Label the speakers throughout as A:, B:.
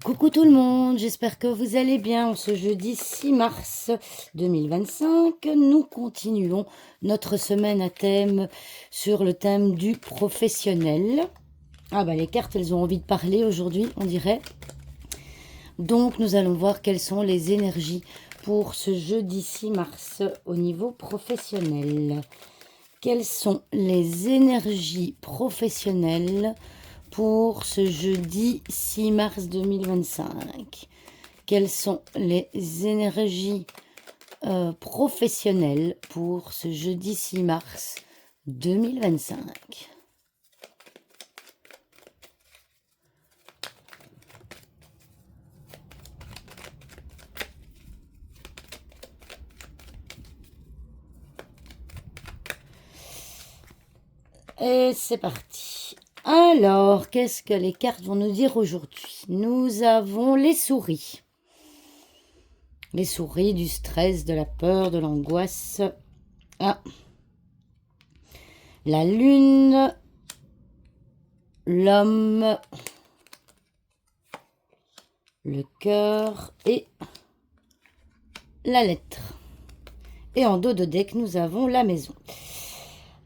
A: Coucou tout le monde, j'espère que vous allez bien. Ce jeudi 6 mars 2025, nous continuons notre semaine à thème sur le thème du professionnel. Ah bah les cartes, elles ont envie de parler aujourd'hui, on dirait. Donc nous allons voir quelles sont les énergies pour ce jeudi 6 mars au niveau professionnel. Quelles sont les énergies professionnelles pour ce jeudi 6 mars 2025? Quelles sont les énergies professionnelles pour ce jeudi 6 mars 2025? Et c'est parti. Alors, qu'est-ce que les cartes vont nous dire aujourd'hui? Nous avons les souris. Les souris, du stress, de la peur, de l'angoisse. Ah. La lune. L'homme. Le cœur et la lettre. Et en dos de deck, nous avons la maison.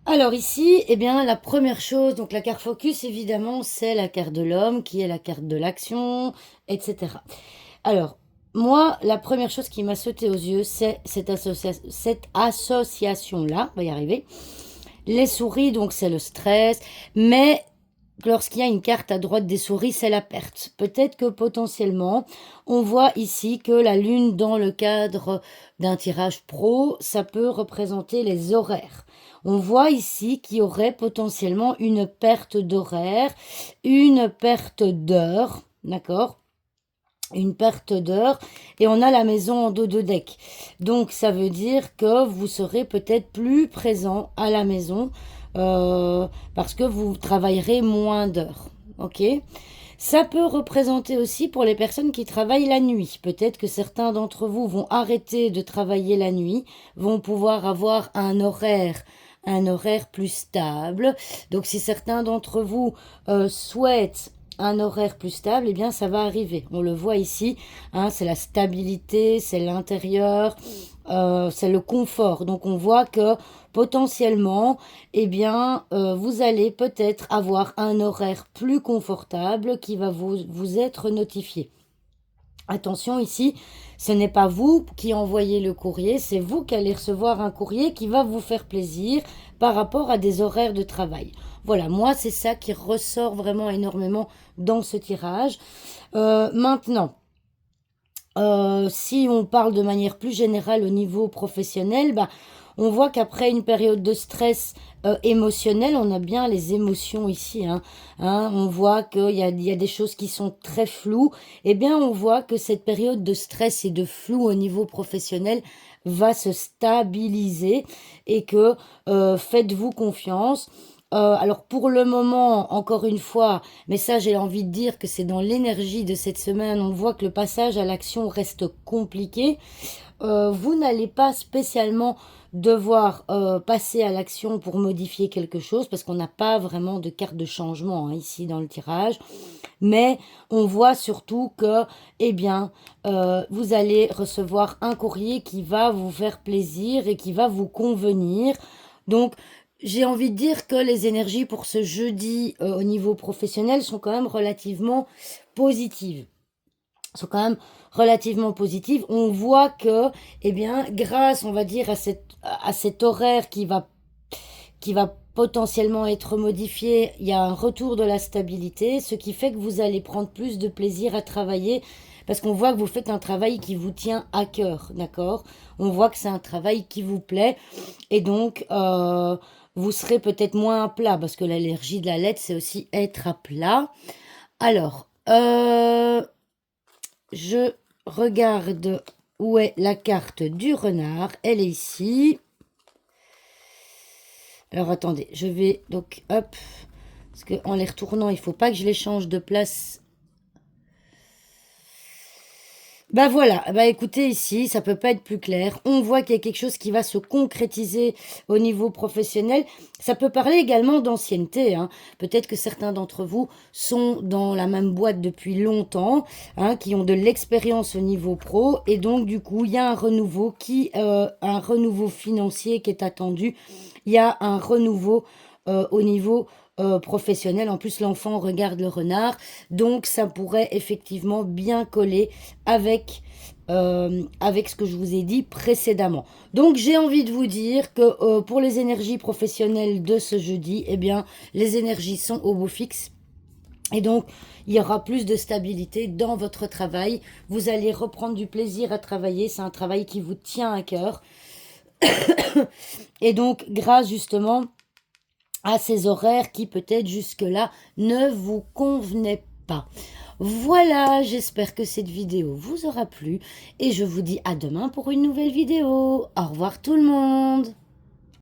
A: Alors ici, eh bien, la première chose, donc la carte focus, évidemment, c'est la carte de l'homme, qui est la carte de l'action, etc. Alors, moi, la première chose qui m'a sauté aux yeux, c'est cette association-là, on va y arriver. Les souris, donc c'est le stress, mais lorsqu'il y a une carte à droite des souris, c'est la perte. Peut-être que potentiellement, on voit ici que la lune dans le cadre d'un tirage pro, ça peut représenter les horaires. On voit ici qu'il y aurait potentiellement une perte d'horaire, une perte d'heure, d'accord? Une perte d'heure, et on a la maison en dos de deck. Donc ça veut dire que vous serez peut-être plus présent à la maison parce que vous travaillerez moins d'heures. Ok. Ça peut représenter aussi pour les personnes qui travaillent la nuit. Peut-être que certains d'entre vous vont arrêter de travailler la nuit, vont pouvoir avoir un horaire plus stable. Donc si certains d'entre vous souhaitent un horaire plus stable, eh bien ça va arriver. On le voit ici, hein, c'est la stabilité, c'est l'intérieur, c'est le confort. Donc on voit que potentiellement, eh bien, vous allez peut-être avoir un horaire plus confortable qui va vous être notifié. Attention ici, ce n'est pas vous qui envoyez le courrier, c'est vous qui allez recevoir un courrier qui va vous faire plaisir par rapport à des horaires de travail. Voilà, moi c'est ça qui ressort vraiment énormément dans ce tirage. Maintenant, si on parle de manière plus générale au niveau professionnel, bah, on voit qu'après une période de stress émotionnel, on a bien les émotions ici. On voit qu'il y a des choses qui sont très floues. Eh bien, on voit que cette période de stress et de flou au niveau professionnel va se stabiliser et que faites-vous confiance. Alors pour le moment, encore une fois, mais ça j'ai envie de dire que c'est dans l'énergie de cette semaine, on voit que le passage à l'action reste compliqué. Vous n'allez pas spécialement devoir passer à l'action pour modifier quelque chose parce qu'on n'a pas vraiment de carte de changement ici dans le tirage. Mais on voit surtout que, eh bien, vous allez recevoir un courrier qui va vous faire plaisir et qui va vous convenir. Donc, j'ai envie de dire que les énergies pour ce jeudi au niveau professionnel sont quand même relativement positives. Sont quand même relativement positives. On voit que, eh bien, grâce, on va dire, à cet horaire qui va potentiellement être modifié, il y a un retour de la stabilité, ce qui fait que vous allez prendre plus de plaisir à travailler parce qu'on voit que vous faites un travail qui vous tient à cœur, d'accord? On voit que c'est un travail qui vous plaît et donc vous serez peut-être moins à plat parce que l'allergie de la lettre, c'est aussi être à plat. Alors, je regarde où est la carte du renard. Elle est ici. Alors attendez, je vais donc hop, parce qu'en les retournant, il ne faut pas que je les change de place. Bah voilà, bah écoutez ici, ça peut pas être plus clair. On voit qu'il y a quelque chose qui va se concrétiser au niveau professionnel. Ça peut parler également d'ancienneté, hein. Peut-être que certains d'entre vous sont dans la même boîte depuis longtemps, hein, qui ont de l'expérience au niveau pro, et donc du coup, il y a un renouveau financier qui est attendu. Il y a un renouveau au niveau professionnel. En plus, l'enfant regarde le renard, donc ça pourrait effectivement bien coller avec ce que je vous ai dit précédemment. Donc j'ai envie de vous dire que pour les énergies professionnelles de ce jeudi, eh bien les énergies sont au beau fixe. Et donc, il y aura plus de stabilité dans votre travail. Vous allez reprendre du plaisir à travailler. C'est un travail qui vous tient à cœur. Et donc, grâce justement à ces horaires qui peut-être jusque-là ne vous convenaient pas. Voilà, j'espère que cette vidéo vous aura plu et je vous dis à demain pour une nouvelle vidéo. Au revoir tout le monde.